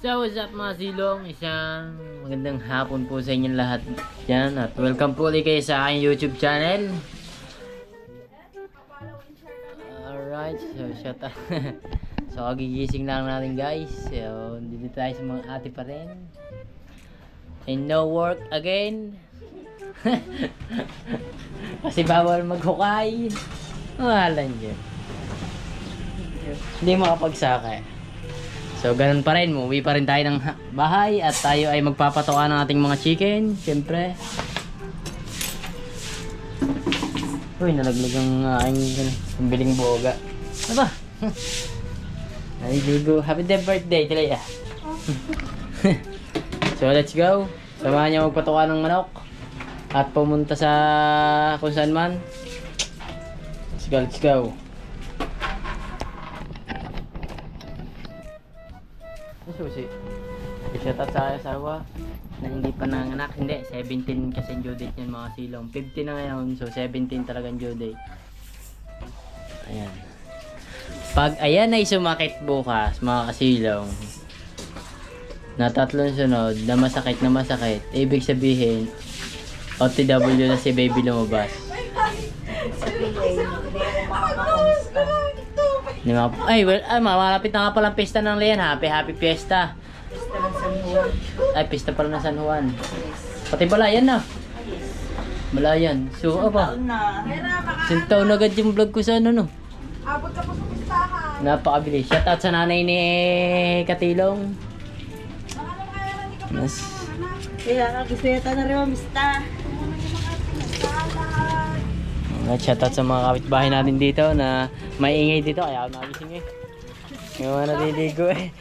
So what's up mga silong, isang magandang hapon po sa inyong lahat dyan at welcome po ulit kayo sa aking YouTube channel. Alright, so shut up. So kagigising lang natin guys. So dito tayo sa mga ate pa rin. And no work again. Kasi bawal maghukay. Mahalan dyan. Hindi makapagsakay. So ganun pa rin, umuwi pa rin tayo ng bahay at tayo ay magpapatuka ng ating mga chicken, syempre. Uy, nalaglag ang aking biling boga. Ano ba? Ay, ligo. Happy birthday, Tilaya. So let's go. Samahan niyo magpatuka ng manok at pumunta sa kung saan man. Let's go, let's go. Susi. I-shout out sa asawa na hindi pa nanganak. Hindi, 17 kasi due date yan mga silong. 15 na ngayon, so 17 talagang due date. Ayan. Pag ayan ay sumakit bukas mga kasilong na tatlong sunod na masakit, ibig sabihin OTW na si baby lumabas. Ay, well, malapit na nga palang pista ng Leon. Happy fiesta. Pista ng San Juan. Ay, pista pala ng San Juan. Pati balayan na. Balayan. So, apa? Sintaon na agad yung vlog ko sa ano, no? Abot ka po sa pistahan. Napakabilis. Shout out sa nanay ni Katilong. Yes. Kaya, gusto yata na rin mamista. Shout out sa mga kapitbahay natin dito na maingay dito. Kaya ako nagising eh. Yung mga naliligo eh.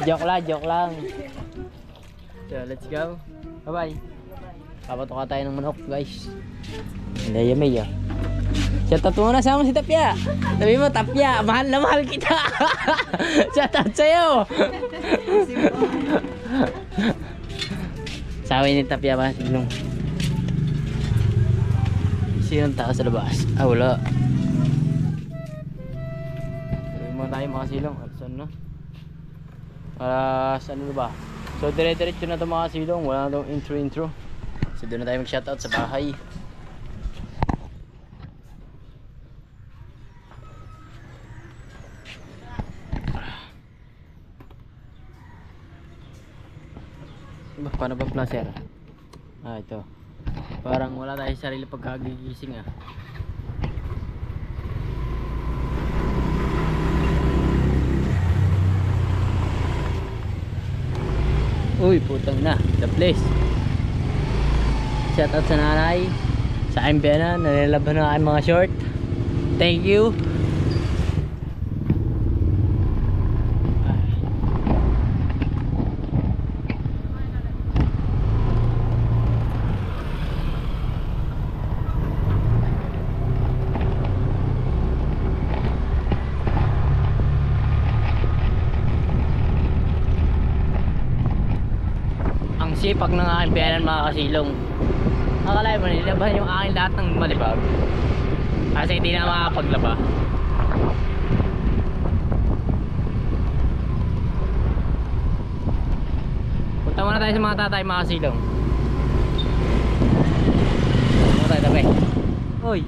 Joke lang. So, let's go. Bye-bye. Papatuka tayo ng manok, guys. Hindi, yamay ah. Shout out muna sama si Tapia. Sabi mo, Tapia, mahal na mahal kita. Shout out sa'yo. Sabi ni Tapia ba? Siglong. Sinong tao sa labas? Ah, wala. Sabi mo tayo mga silong. Saan na? Saan na ba? So dire-diretso na ito mga silong. Wala na itong intro. So doon na tayo mag-shoutout sa bahay. Paano ba placer? Ah, ito. Parang wala tayo sarili pagkagigising ah. Uy, putang na. The place. Shout out sa nanay. Sa aking biyana. Nalalaban na aking mga short. Thank you. Sipag ng aking piyanan mga kasilong. Akalain mo nilaban yung aking lahat ng malibag kasi hindi na makapaglaba. Punta muna tayo sa mga tatay mga kasilong. Punta tayo tabi. Uy,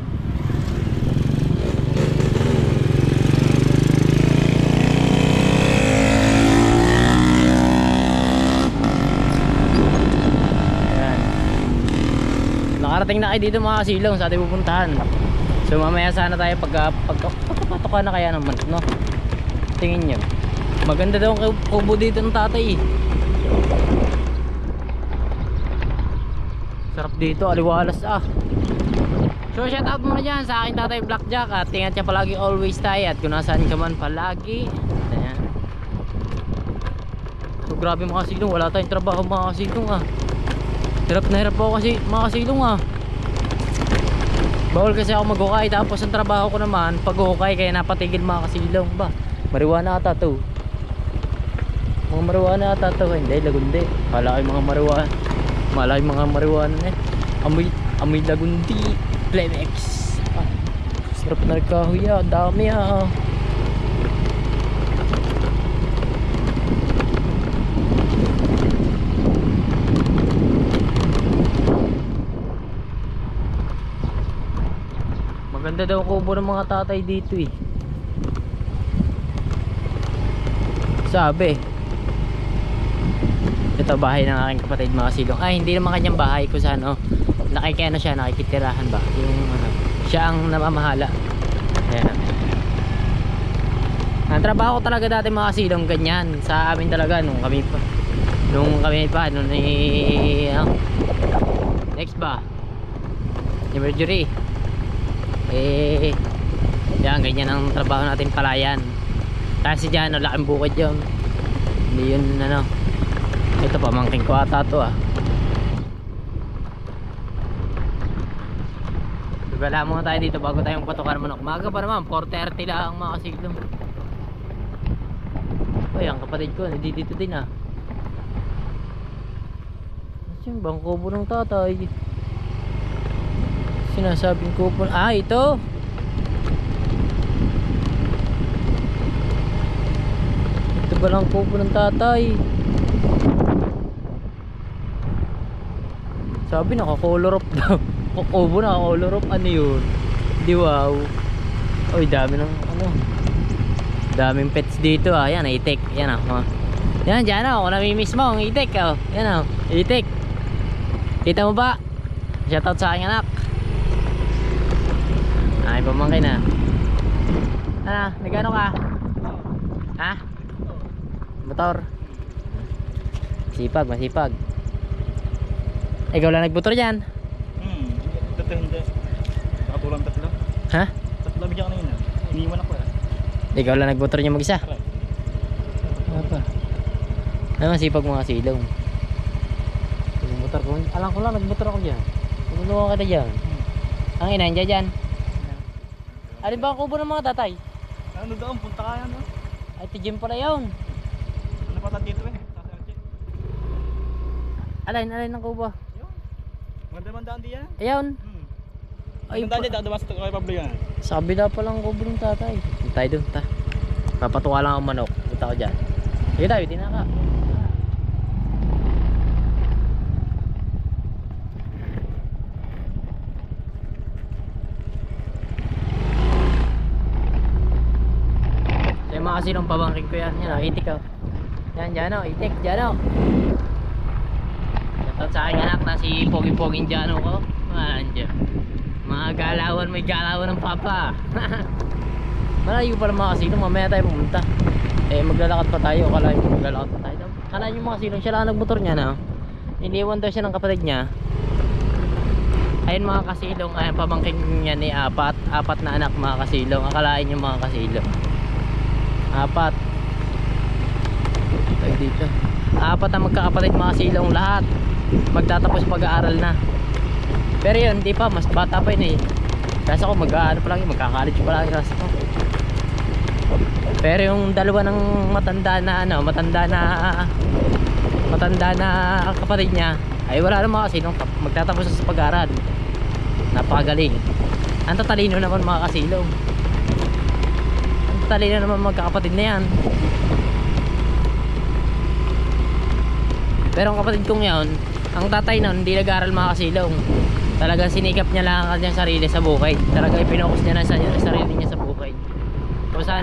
nakarating na kayo dito mga kasilong sa ating pupuntahan. So mamaya sana tayo pagpapatuka na kaya naman, no? Tingin nyo maganda daw ang kubo dito ng tatay eh. Sarap dito, aliwalas ah. So shout out muna dyan sa aking tatay Blackjack at ingat siya palagi always tayo at kung nasaan ka man palagi. Ayan. So grabe mga kasilong, wala tayong trabaho mga kasilong ah. Hirap na hirap ako kasi mga kasilong ah. Bawal kasi ako maghukay tapos ang trabaho ko naman paghuhukay kaya napatigil mga kasilong ba. Marijuana ata to. Mga marijuana ata to. Hindi, lagundi. Kala ko mga marijuana. Malay mga marijuana eh. Amoy lagundi. Plemex. Ah, sarap na kahoy ah. Dami ah. Ganda daw kubo ng mga tatay dito eh. Sabi. Ito bahay ng aking kapatid mga silong. Ay hindi naman kanyang bahay kung saan oh. Nakikano siya, nakikitirahan ba? Yung ano, siya ang namamahala. Ayan. Ang trabaho talaga dati mga silong ganyan. Sa amin talaga nung kami pa. Nung next ba? New Mercury. Yan, ganyan ang trabaho natin palayan. Kasi dyan, laking bukid yun. Hindi yun ano. Ito pamangking ko ata to ah. Wala muna tayo dito bago tayong patukan manok. Maga pa naman, 4:30 lang mga kasilong. Uy, ang kapatid ko, dito din ah. Yung bang kubo ng tatay. Sinasabing kubo. Ah, ito. Ito ba lang kubo ng tatay? Sabi naka-color up daw. Kubo naka-color up. Ano yun? Di wow. Uy, dami ng ano. Daming pets dito ah. Yan, itik. Yan ah. Yan, dyan ah. Kung namimiss mo, ang itik ah. Yan ah. Itik. Kita mo ba? Shoutout sa aking anak. Ay, pamangkin na. Ano? Nagano ka? Ha? Motor? Sipag, masipag. Ikaw lang nagmotor dyan? Tatlo hindi. Nakatulang tatlo. Ha? Tatlo bigyan kanina. Iniwan ako eh. Ikaw lang nagmotor niya mag-isa? Apa? Ano masipag mga silong? Motor ko. Alam ko lang nagmotor ako dyan. Tulungan ka na dyan. Ang ina, nandiyan dyan. Alin ba ang kubo ng mga tatay? Ano doon? Punta ka yan no? Ay, tijim pala yun. Ano pa dito eh? Alin ang kubo? Magandang di yan? Ayun. Ay, Magandang di, damas ito kay Pablo yan. sa kabila pa lang ang kubo ng tatay. Punta tayo doon, ta. Papatuwa lang ang manok. Punta ko dyan. Sige tayo, tinaka. Yung mga kasinong pabangking ko yan. Yan o, itik o. Yan, dyan o, itik, dyan o. Ito sa aking anak na si Pogi-Poging dyan o ko. Andiyan. Mga galawan, may galawan ng papa. Malayo pa lang mga kasinong, mamaya tayo pumunta. Maglalakad pa tayo, akala yung maglalakad pa tayo. Akala yung mga kasinong, siya lang nagmotor niya na. Iniwan daw siya ng kapatid niya. Ayun mga kasilong, ayun pamangking niya ni apat na anak mga kasilong. Akalain yung mga kasilong. Apat. Tayo dito. Apat na magkakapatid mga silong lahat. Magtatapos pag-aaral na. Pero yun, hindi pa, mas bata pa yun eh. Kasi ako mag-aaral pa lang yun, magka-college pa lang yun. Pero yung dalawa ng matanda na kapatid niya, ay wala naman kasi nung magtatapos sa pag-aaral. Napakagaling. Ang tatalino naman mga kasilong. Ang tatalino naman magkakapatid na yan. Pero ang kapatid kong yun, ang tatay nun hindi nag-aaral mga kasilong. Talagang sinikap niya lang ang kanyang sarili sa bukid. Talagang ipinokus niya na sa sarili niya sa bukid. Kung sa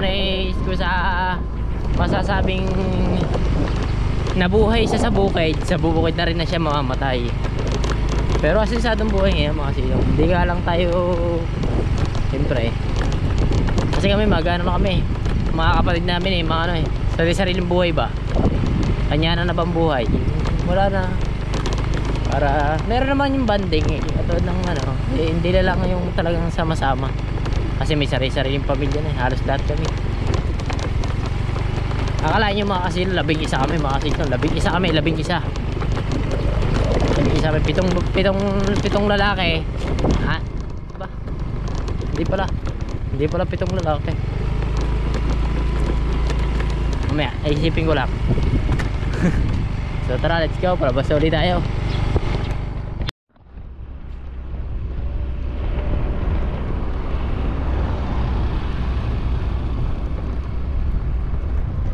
masasabing nabuhay siya sa bukid na rin na siya mamamatay. Pero asensadong buhay ngayon mga kasilong. Hindi nga lang tayo siyempre kasi kami magano na kami mga kapatid namin mga ano sariling buhay ba, kanya na pambuhay, wala na. Para meron naman yung banding katulad ng ano hindi na lang yung talagang sama-sama kasi may sariling pamilya na halos lahat kami. Akalain nyo mga kasilong labing isa kami mga kasilong, labing isa may pitong lalaki. Ha? Ba? Hindi pala pitong lalaki. Mamaya, isipin ko lang. So tara, let's go para basta ulit tayo.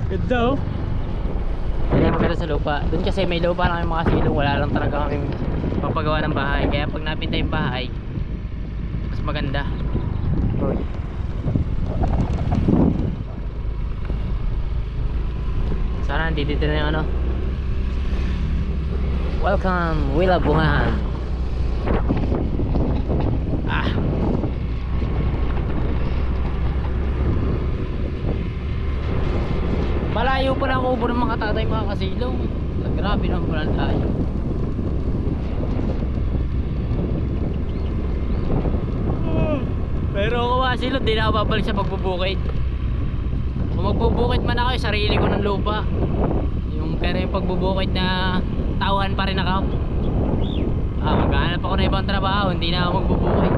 Good daw. Hindi maganda sa lupa. Doon kasi may lupa lang yung mga silong. Wala lang talaga kaming papagawa ng bahay. Kaya pag napinta yung bahay, mas maganda. Boy. Sana dito na yung ano. Welcome, Wilabungan. Ah. Malayo pa lang ubo ng mga tatay mga kasilong. Grabe naman pala tayo. Pero ako kasilong, di na ako babalik sa pagbubukid. Kung magbubukid man ako, sarili ko ng lupa. Pero yung pagbubukid na tauhan pa rin ako. Maghanap ako ng ibang trabaho, hindi na ako magbubukid.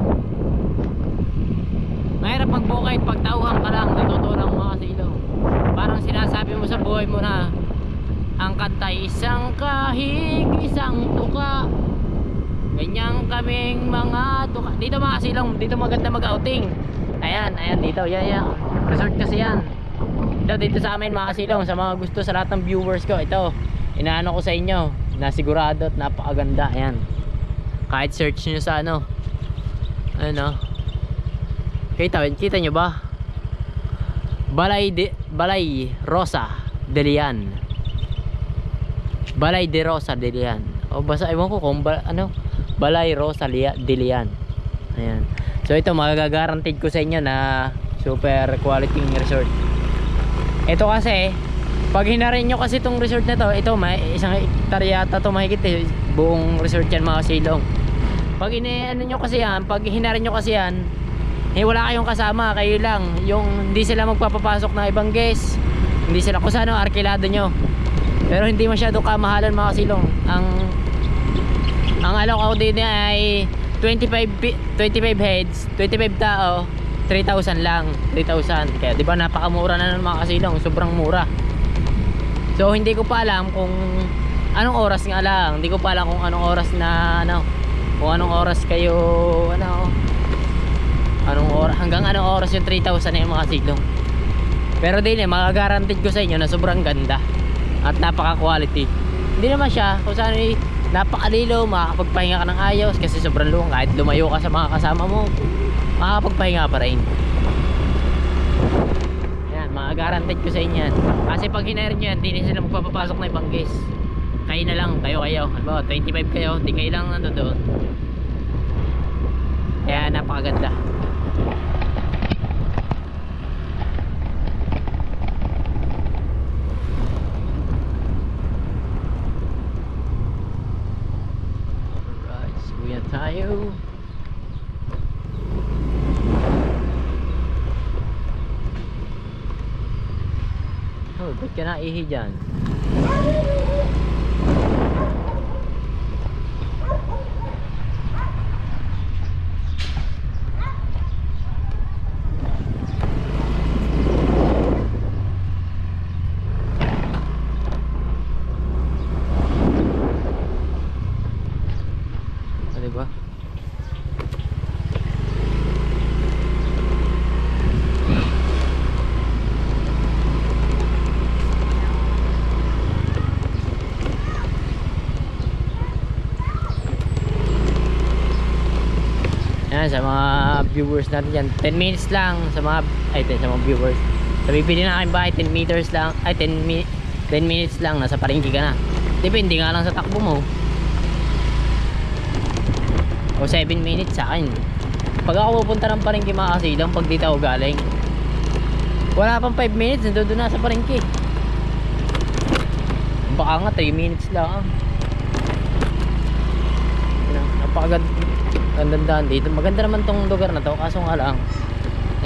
Mahirap magbukid pag tauhan ka lang, natuto lang mga kasilong. Parang sinasabi mo sa buhay mo na ang kantay isang kahig, isang tuka. Ganyan kaming mga tuka. Dito mga kasilong, dito maganda mag-outing. Ayan, dito, yan. Resort kasi yan. Dito sa amin mga kasilong, sa mga gusto, sa lahat ng viewers ko, ito inaano ko sa inyo, nasigurado at napakaganda. Ayan, kahit search nyo sa ano, kita nyo ba? Balay Rosa Delian, Balay de Rosa Delian, o basta ewan ko kung Balay Rosa Delian. Ayan, so ito magagaranteed ko sa inyo na super quality resort. Ito kasi, pag hinarin nyo kasi itong resort na to, ito may isang hektarya yata to mahigit eh, buong resort yan mga kasilong. Pag hinarin nyo kasi yan, wala kayong kasama, kayo lang. Yung hindi sila magpapapasok ng ibang guest, hindi sila kung saan arkilado nyo. Pero hindi masyado kamahalan mga kasilong. Ang alok ako din ay 25 heads, 25 tao, 3,000 lang, 3,000. Kaya 'di ba napakamura na ng mga kasilong, sobrang mura. So hindi ko pa alam kung anong oras nga lang. Hindi ko pa alam kung anong oras na kung anong oras kayo hanggang anong oras yung 3,000 na yung mga kasilong. Pero din magagaranteed ko sa inyo na sobrang ganda at napaka-quality. Hindi naman siya kung saan napakalilo, makakapagpahinga ka ng ayos kasi sobrang luwang. Kahit lumayo ka sa mga kasama mo, makakapagpahinga pa rin. Yan, makagaranteed ko sa inyo yan. Kasi pag hinire nyo yan, hindi sila magpapapasok na ibang guest. Kayo na lang, kayo. Ano, 25 kayo, hindi kayo lang nando doon. Kaya napakaganda. Alright, so yan tayo. Oh, ba't ka naihi dyan? O, diba? Yan, sa mga viewers natin dyan, 10 minutes lang sa mga viewers. Sa bibili na aking bahay, 10 meters lang, 10 minutes lang, nasa Paringki ka na. Depende nga lang sa takbo mo. O 7 minutes sa akin. Pag ako pupunta ng Paringki mga kasilang, pag dito ako galing, wala pang 5 minutes, nandun na sa Paringki. Baka nga 3 minutes lang. Napakagandaan dito. Maganda naman tong lugar na to, kaso nga lang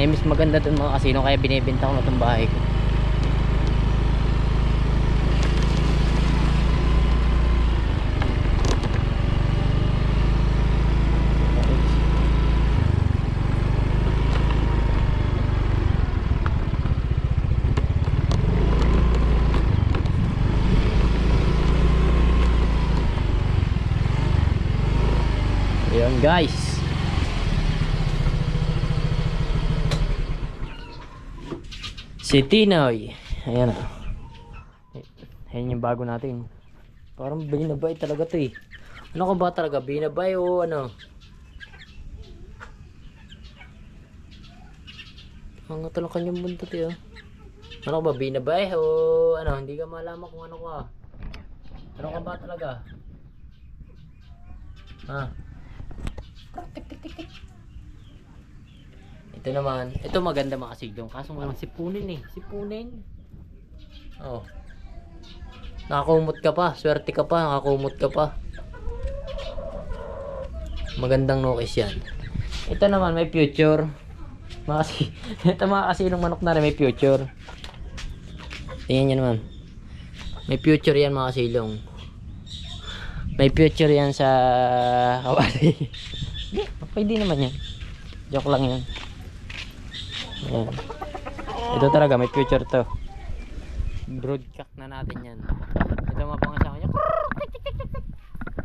miss maganda tong mga kasino, kaya binibenta ko na tong bahay ko. Ayan guys, si Tinoy. Ayan o. Ayan yung bago natin. Parang binabay talaga to eh. Ano ko ba talaga? Binabay o ano? Ang tulong kanyang buntot eh. Ano ka ba? Binabay? O ano? Hindi ka malaman kung ano ka. Ano ka ba talaga? Ha? Ito naman. Ito maganda mga kasigdong. Kaso walang sipunin eh. Sipunin. Oh. Nakakumot ka pa. Swerte ka pa. Nakakumot ka pa. Magandang nokis yan. Ito naman may future. Ito mga kasilong manok na rin may future. Tingnan nyo naman. May future yan mga kasilong. May future yan sa kawali. Pwede naman yan. Joke lang yan. Ayan. Ito talaga may future to. Broadcock na natin yan. Ito mapangasawa niya.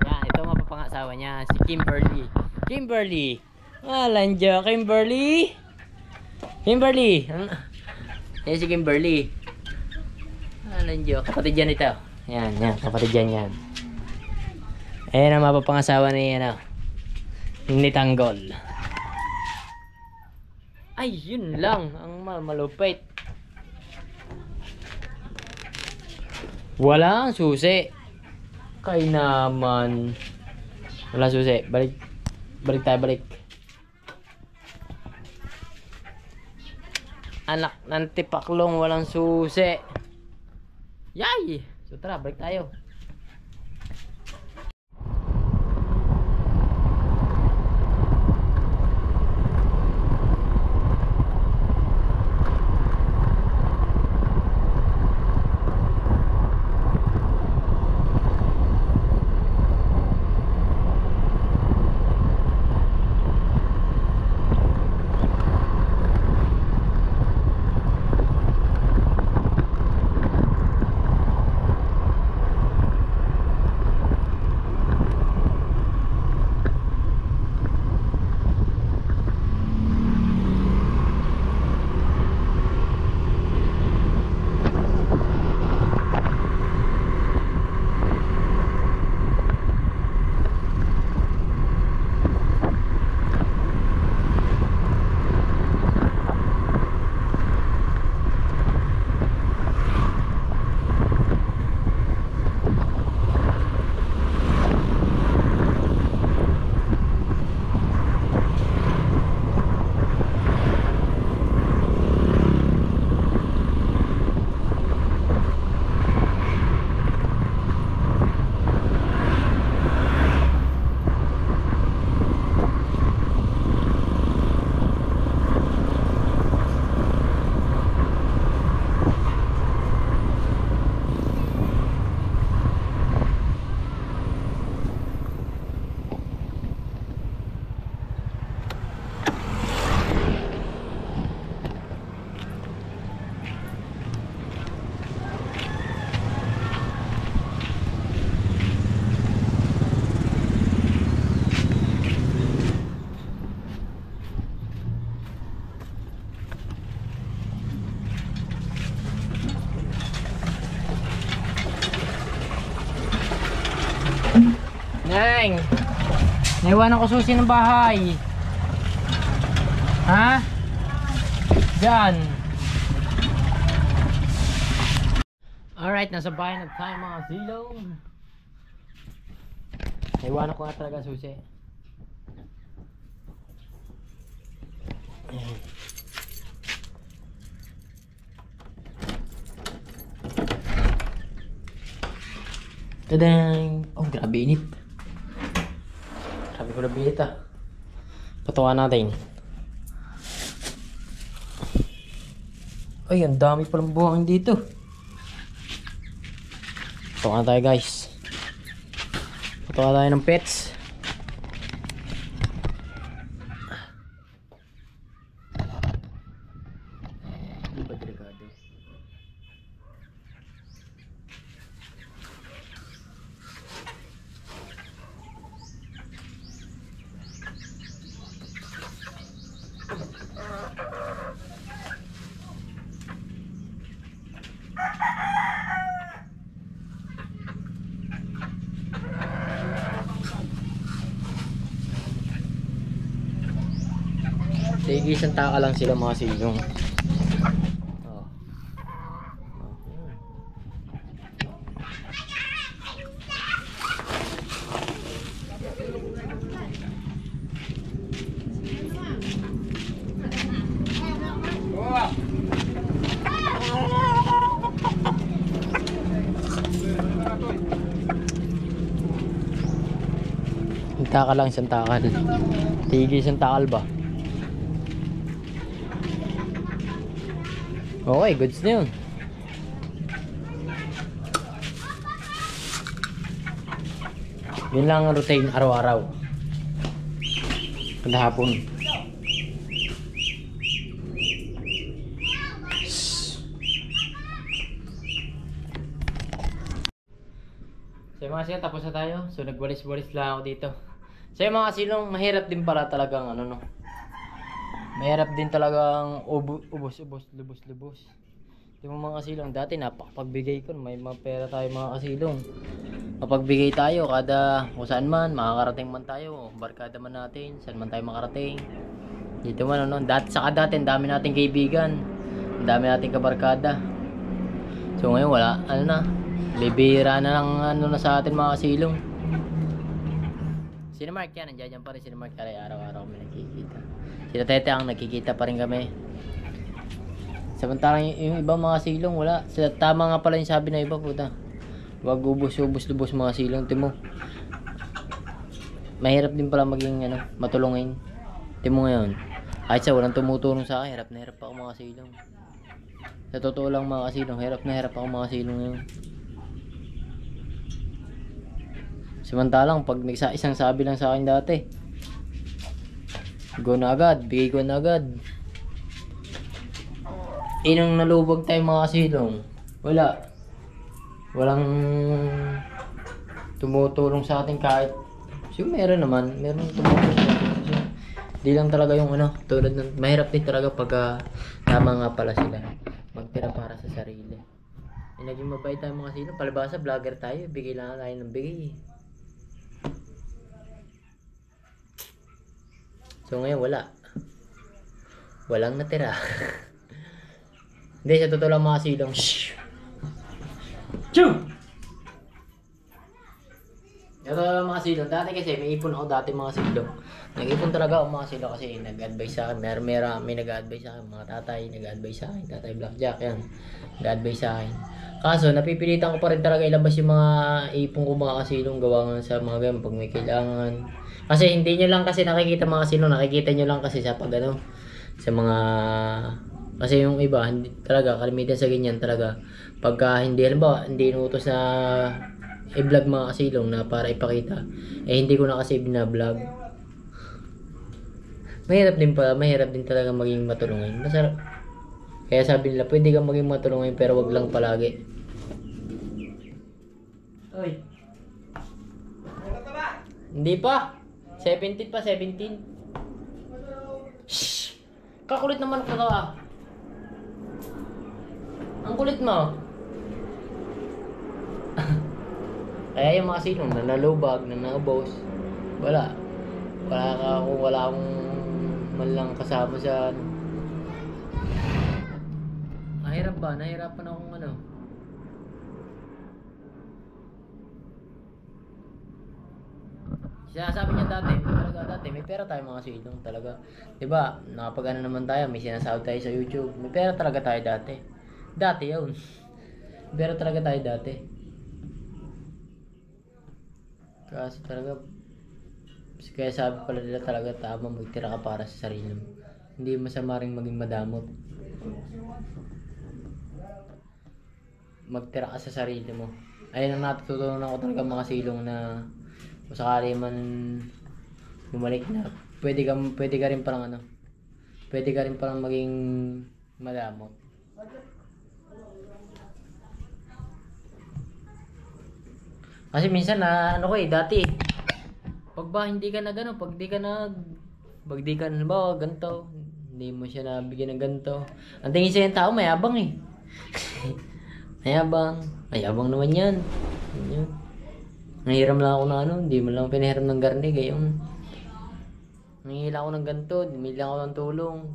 Yan, ito mapapangasawa niya. Si Kimberly. Kimberly! Lanjo, Kimberly! Kimberly! Yan si Kimberly. Lanjo, kapatid yan ito. Yan, kapatid yan. Ayan ang mapapangasawa ni ni Tanggol. Ay, yun lang ang malupit. Walang susi. Kay naman. Walang susi. Balik tayo. Anak ng tipaklong walang susi. Yay! So tara, balik tayo. Neng, naiwanan ko susi ng bahay. Ha? Diyan. Alright, nasa bahay na tayo mga silong. Naiwanan ko nga talaga susi. Tadang! Oh, grabe init. Grabe ko na binit ah. Patuwa natin. Ay, ang dami palang buhangin dito. Patuwa tayo guys. Patuwa tayo ng pets. Di ba delikado? Sige, isang taka lang sila mga silong. Yung takal lang, isang takal. Tigil isang takal ba? Okay, goods na yun. Yun lang ang routine araw-araw. Kada hapon. So mga siya, tapos na tayo. So nagwalis-walis lang ako dito. So yung mga silong, mahirap din pala talagang ano no. Mahirap din talagang ubos-ubos, lubos-lubos. Yung mga kasilong, dati napakapagbigay ko. May mga pera tayo mga kasilong. Mapagbigay tayo kada kung saan man, makakarating man tayo. Barkada man natin, saan man tayo makarating. Dito man ano, dati, ang dami nating kaibigan. Ang dami nating kabarkada. So ngayon wala, ano na. Bibira na lang ano na sa atin mga kasilong. Sino Mark yan? Nandiyan pa rin sino Mark. Araw-araw kami nakikita. Sila Tete ang nakikita pa rin kami. Samantalang yung ibang mga silong wala. Sila, tama nga pala yung sabi na iba puta. Wag ubos-ubos mga silong. Timo. Mahirap din pala maging ano, matulungin. Timo ngayon. Kahit sa walang tumutulong sa akin, hirap na hirap ako mga silong. Sa totoo lang mga silong, hirap na hirap ako mga silong ngayon. Samantalang pag isang sabi lang sa akin dati, go na agad, bigay ko na agad. Inong nalubog tayo mga kasilong, walang tumutulong sa atin kahit meron tumutulong sa atin. Di lang talaga yung ano, tulad ng mahirap din talaga pag tama nga pala sila magtira para sa sarili. Naging mabait tayo mga kasilong, palibasa vlogger tayo, bigay lang tayo ng bigay. So ngayon walang natira. Hindi, sa totoo lang mga silong. Shhh! Choo! Sa totoo lang mga silong. Dati kasi may ipon ako dati mga silong. Nag-ipon talaga ako mga silong kasi nag-advise sa akin. May nag-advise sa akin. Mga tatay nag-advise sa akin. Tatay Blackjack yan. Nag-advise sa akin. Kaso napipilitan ko pa rin talaga ilabas yung mga ipon ko mga kasilong. Gawa nga sa mga ganyan pag may kailangan. Kasi hindi nyo lang kasi nakikita mga silong. Nakikita nyo lang kasi sa pag ano. Sa mga... Kasi yung iba, hindi talaga, kalimitan sa ganyan talaga. Pagka hindi, halimbawa, hindi inuutos na i-vlog mga kasilong na para ipakita. Eh hindi ko na kasi binablog. Mahirap din talaga maging matulungin. Masarap. Kaya sabi nila, pwede kang maging matulungin pero wag lang palagi. Oy. Hindi pa. 17 pa, 17. Shhh! Kakulit naman ko ka. Ang kulit mo. Kaya yung mga silong na nalubag, na naubos, wala akong man lang kasama sa ano. Nahirapan akong ano. Sinasabi niya dati, may pera tayo mga silong talaga. 'Di ba? Nakapag-ano naman tayo, may sinasahod tayo sa YouTube. May pera talaga tayo dati. Dati yun. Pera talaga tayo dati. Kasi talaga, kaya sabi pala nila talaga tama magtira ka para sa sarili mo. Hindi masama rin maging madamot. Magtira ka sa sarili mo. Ayun ang natutunan ko talaga mga silong na kung sakali man bumalik na, pwede ka rin parang ano, pwede ka rin parang maging madamot. Kasi minsan na ano ko dati pag ba hindi ka na gano, pag di ka na ba ganito, hindi mo siya nabigyan ng ganito. Ang tingin sa yung tao mayabang eh. Mayabang naman yan. Nahiram lang ako ng ano, hindi mo lang pinahiram ng garni gayon. Nangihila ako ng ganito, bumili ako ng tulong.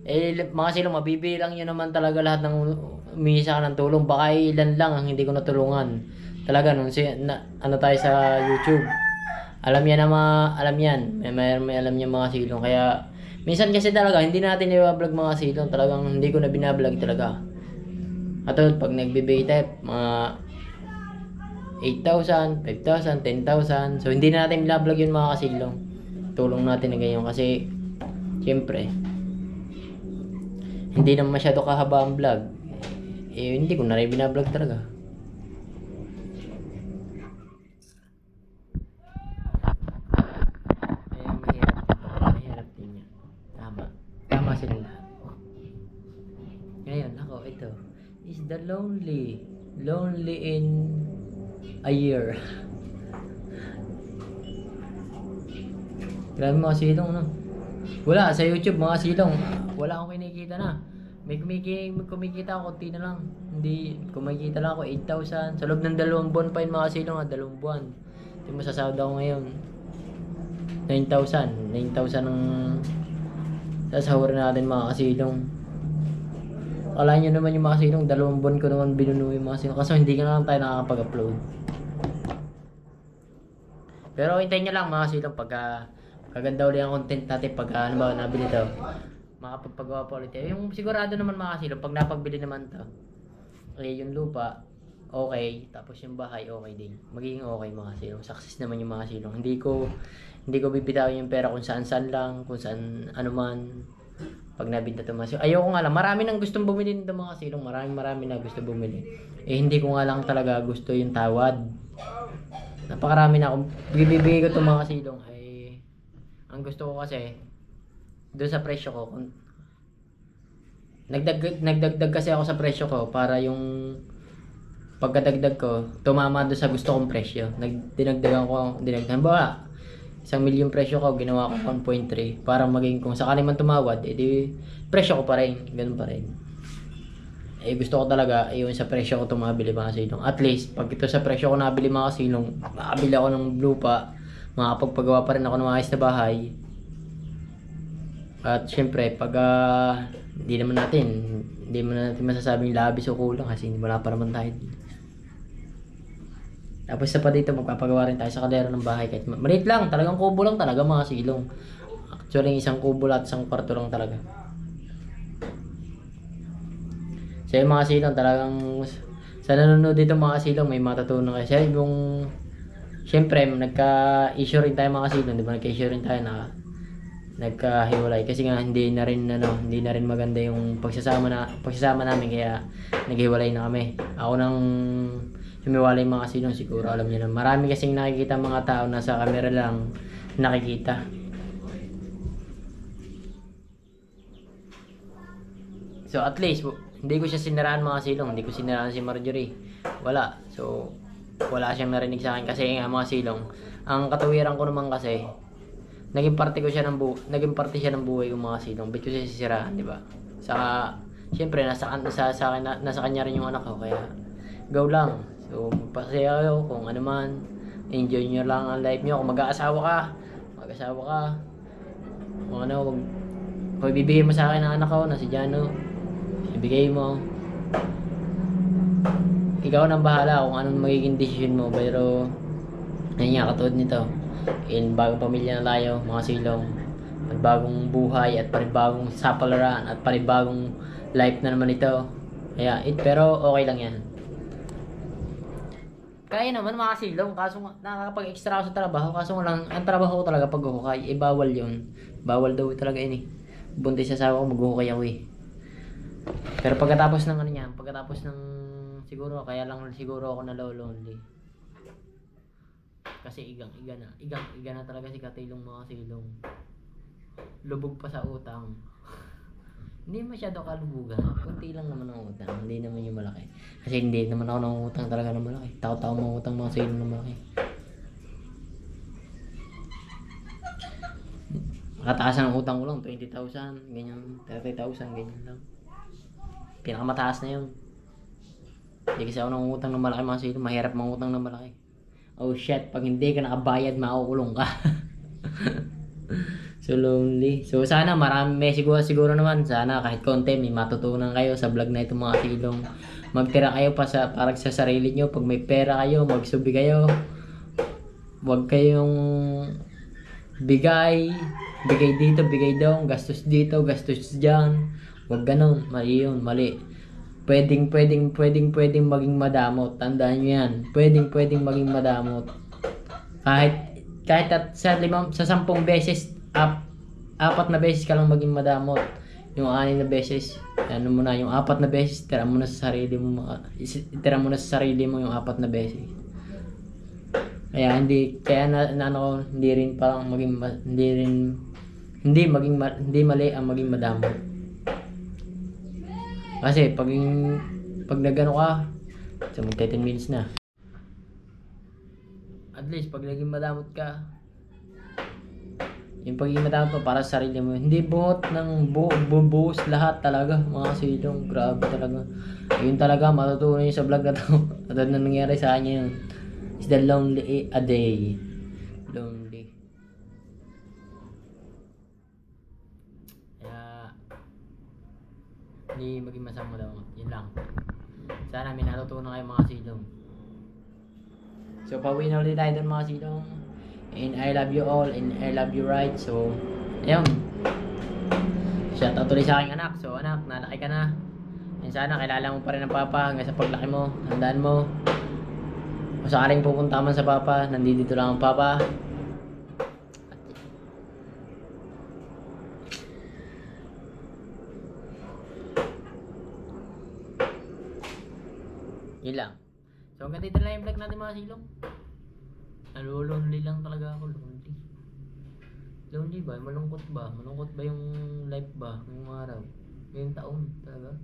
Eh mga silong, mabibilang yun naman talaga lahat ng umihisa ka ng tulong. Baka ilan lang ang hindi ko natulungan. Talaga nung ano tayo sa YouTube. Alam yan. May alam niya mga silong. Kaya minsan kasi talaga hindi natin i-vlog mga silong. Talagang hindi ko na binablog talaga. At pag nagbe-beta mga 8,000, 5,000, 10,000. So hindi na natin i-vlog yun mga kasilong. Tulong natin na ganyan kasi syempre hindi naman masyado kahaba ang vlog. Eh hindi ko na rin binablog talaga. Mahirap din yan. Tama sila lahat. Ngayon ako ito is the lonely in a year. Grabe mga silong, no? Wala, sa YouTube mga silong, wala akong kinikita na. May kumikita ako, konti na lang. Hindi, kumikita lang ako 8,000. Sa loob ng 2 buwan pa yun mga silong, 2 buwan. Hindi masasahod ako ngayon. 9,000 ang sasahurin natin mga kasilong. Akala nyo naman yung mga kasilong, 2 buwan ko naman binuno yung mga silong. Kaso hindi ka na lang tayo nakakapag-upload. Pero hintayin nyo lang mga kasilong pagka kaganda ulit ang content natin pag ano ba nabili to, makapagpagawa pa ulit. Yung sigurado naman mga kasilong pag napagbili naman to, okay, yung lupa okay, tapos yung bahay okay din, magiging okay mga kasilong. Success naman yung mga kasilong. Hindi ko bibitawin yung pera kung saan lang, kung saan ano man pag nabinta to mga kasilong. Ayoko nga lang, marami nang gustong bumili nito mga kasilong, marami na gusto bumili. Hindi ko nga lang talaga gusto yung tawad. Napakarami na akong bibigay ko to mga kasilong. Ang gusto ko kasi doon sa presyo ko, nagdagdag kasi ako sa presyo ko para yung pagkadagdag ko tumama doon sa gusto kong presyo. Dinagdagan ko, ba 1 milyon presyo ko, ginawa ko 1.3 para maging kung sakali man tumawad, edi presyo ko pa rin, ganun pa rin. Gusto ko talaga yung sa presyo ko tumabili mga kasilong. At least pag ito sa presyo ko nabili mga kasilong, makabili ako ng lupa, makapagpagawa pa rin ako ng maayos na bahay. At syempre pag hindi naman natin masasabing labis o kulang kasi wala pa naman tayo. Tapos sa pa dito magpapagawa rin tayo sa kaldero ng bahay kahit maliit lang, talagang kubo lang talaga mga silong. Actually 1 kubo at 1 kwarto lang talaga. So yung mga silong talagang sa nanonood dito mga silong may matutunan kasi yung siyempre, nagka-issue rin tayo mga kasilong, di ba? Nagka-issue rin tayo na nagkahiwalay kasi nga hindi na rin maganda yung pagsasama namin kaya naghiwalay na kami. Ako nang humiwalay mga kasilong, siguro alam niyo na. Marami kasing nakikita mga tao na sa camera lang nakikita. So at least hindi ko siya siniraan mga kasilong, hindi ko siniraan si Marjorie. Wala. So wala siyang narinig sa akin kasi nga mga silong. Ang katawiran ko naman kasi naging parte siya ng buhay ko mga silong. Ba't ko siya sisiraan, di ba? Saka syempre nasa kanya rin yung anak ko kaya go lang. So magpasaya kayo kung ano man. Enjoy nyo lang ang life nyo. Kung mag-aasawa ka. Kung ano, kung ibibigay mo sa akin ang anak ko na si Jano, ibigay mo. Ikaw nang bahala kung anong magiging decision mo, pero ayun nga, katulad nito bagong pamilya na tayo mga silong, panibagong buhay at panibagong sapalaran at panibagong life na naman ito. Kaya pero okay lang yan, kaya naman mga silong. Kaso nakakapag-extra ako sa trabaho, kaso lang ang trabaho ko talaga pag-hukay, bawal yun, bawal daw talaga yun buntis sa asawa ko, mag-hukay ako pero pagkatapos ng siguro, kaya lang siguro ako nalolonely. Kasi iga na talaga si Katilong mga silong. Lubog pa sa utang. Hindi masyado kalubugan. Kunti lang naman ang utang. Hindi naman yung malaki. Kasi hindi naman ako nangungutang talaga ng malaki. Tao-tao mangutang mga silong ng malaki. Makataas ang utang ko lang, 20,000, ganyan, 30,000, ganyan lang. Pinakamataas na yun. Hindi kasi ako nangungutang ng malaki mga silong. Mahirap mangutang ng malaki. Oh shit, pag hindi ka nakabayad, makukulong ka. So lonely. So sana marami, siguro naman, sana kahit konti may matutunan kayo sa vlog na ito mga silong. Magtira kayo para sa sarili nyo. Pag may pera kayo, magsubi kayo. Huwag kayong bigay dito, bigay doon, gastos dito, gastos dyan. Huwag ganun, mali yun, mali. pwedeng maging madamot. Tandaan nyo yan. Pwedeng maging madamot. Kahit at sa 10 beses, 4 na beses ka lang maging madamot. Yung 6 na beses, ano mo na, yung 4 na beses, tira mo na sa sarili mo yung 4 na beses. Kaya hindi mali ang maging madamot. Kasi pag nagano ka, so mag 10 minutes na. At least pag naging madamot ka, yung pagiging madamot mo para sa sarili mo, hindi buhot ng bubuhos lahat talaga mga kasilong. Grabe talaga. Yun talaga matutunan nyo sa vlog na to. At na nangyari sa kanya yun is the lonely a day. Lonely. Kaya hindi maging masama daw. Yun lang. Sana may natutunan kayo mga silong. So pauwi na ulit tayo doon mga silong. And I love you all and I love you right. So ayun. Shoutout ulit sa aking anak. So anak, nalaki ka na. And sana kilala mo pa rin ang papa hanggang sa paglaki mo. Tandaan mo, kung sakaling pupunta man sa papa, nandito lang ang papa. Yun lang. So hanggang dito lang yung vlog natin mga silong. Lonely lang talaga ako. Lonely ba? Malungkot ba? Malungkot ba yung life ba? Ngayong araw? Ngayong taon talaga?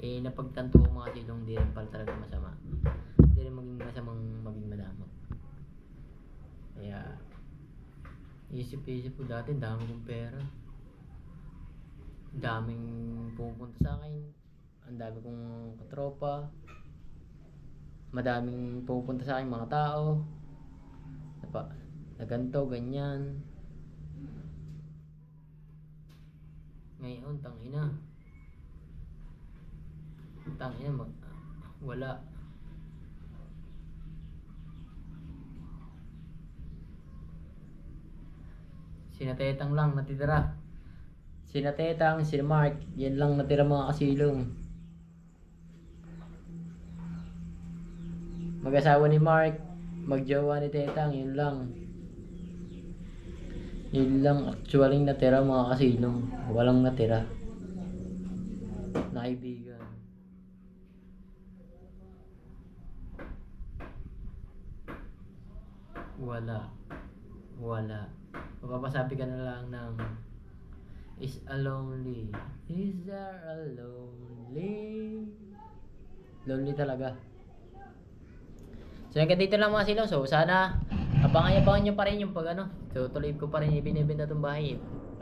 Napagtanto ko mga silong, di rin pala talaga masama. Di rin maging masamang maging madamot. Kaya isip-isip ko dati, dami kong pera. Daming pupunta sa akin. Ang dami kong katropa. Madaming pupunta sa akin mga tao. Na ganito, ganyan. Ngayon, tangina, wala. Sinatetang lang natitira. Sinatetang, si Mark, yan lang natira mga kasilong. Mag-asawa ni Mark, magjowa ni Tetang, yun lang. Yun lang actually natira mga kasilong. Walang natira na kaibigan. Wala. Mapapasabi ka na lang ng is a lonely. Is there a lonely? Lonely talaga. So hanggang dito lang mga silong. So sana abangan nyo pa rin yung pag ano. So tuloy ko pa rin ibinibenta itong bahay.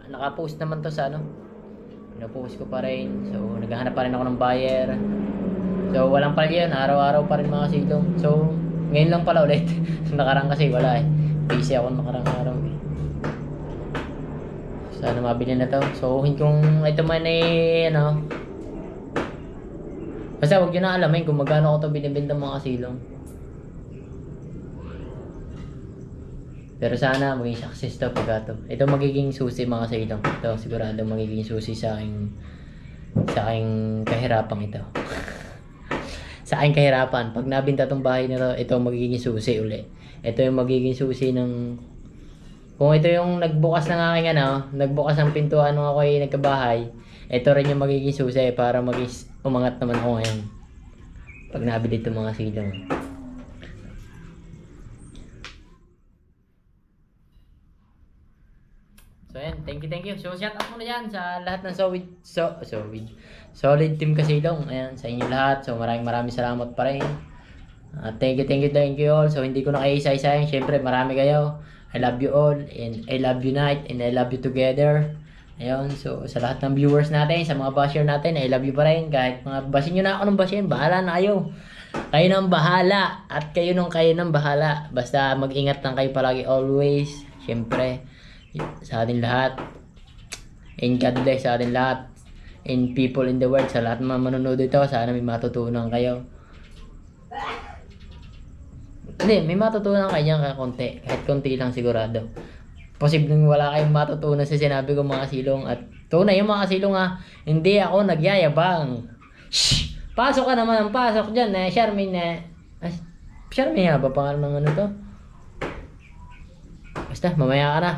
Nakapost naman to sa ano. Pinapost ko pa rin. So naghahanap pa rin ako ng buyer. So walang pala yun. Araw-araw pa rin mga silong. So ngayon lang pala ulit. Nakarang kasi wala eh. Busy ako nakarang araw eh. Sana mabili na to. So kung ito man eh ano. Basta huwag nyo na alamin kung magkano ko ito binibenta mga silong. Pero sana maging success to pagka to. Ito magiging susi mga silong. Ito sigurado magiging susi sa aking kahirapang ito. Sa aking kahirapan. Pag nabinta tong bahay na to, ito magiging susi uli. Ito yung magiging susi ng... Kung ito yung nagbukas ng aking ano, nagbukas ng pintuan nung ako ay nagkabahay, ito rin yung magiging susi para umangat naman ako ngayon. Pag nabili ito mga silong. So yan, thank you. So shout out muna dyan sa lahat ng solid team kasilong. Ayan, sa inyo lahat. So maraming salamat pa rin. Thank you all. So hindi ko na kayo isa-isahin. Syempre marami kayo. I love you all and I love you night and I love you together. Ayun, so sa lahat ng viewers natin, sa mga basher natin, I love you pa rin. Kahit mga basin nyo na ako ng basin, bahala na kayo. Kayo nang bahala at kayo nang bahala. Basta mag-ingat lang kayo palagi always. Syempre sa atin lahat. And God bless sa atin lahat. And people in the world, sa lahat ng mga manonood ito, sana may matutunan kayo. Hindi, may matutunan kayo niyan konti. Kahit konti lang sigurado. Posibleng wala kayong matutunan sa sinabi ko mga silong at Tunay yung mga kasilong hindi ako nagyayabang. Shh! Pasok ka naman, pasok dyan Charmaine Ay, Charmaine ba pangalan ng ano to? Basta, mamaya ka na.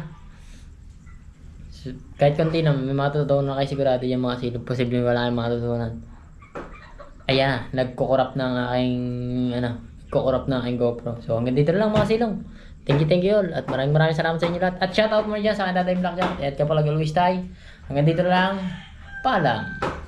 Kahit konti na, may matutunan na kayo sigurado yung mga silong. Posibleng wala kayong matutunan. Ayan na, nagkukurap ng aking, nagkukurap ng aking GoPro. So, hanggang dito na lang mga silong. Thank you all. At maraming salamat sa inyo lahat. At shoutout mo dyan sa akin Tatay Blackjack. At kapag always tayo. Hanggang dito na lang. Paalam.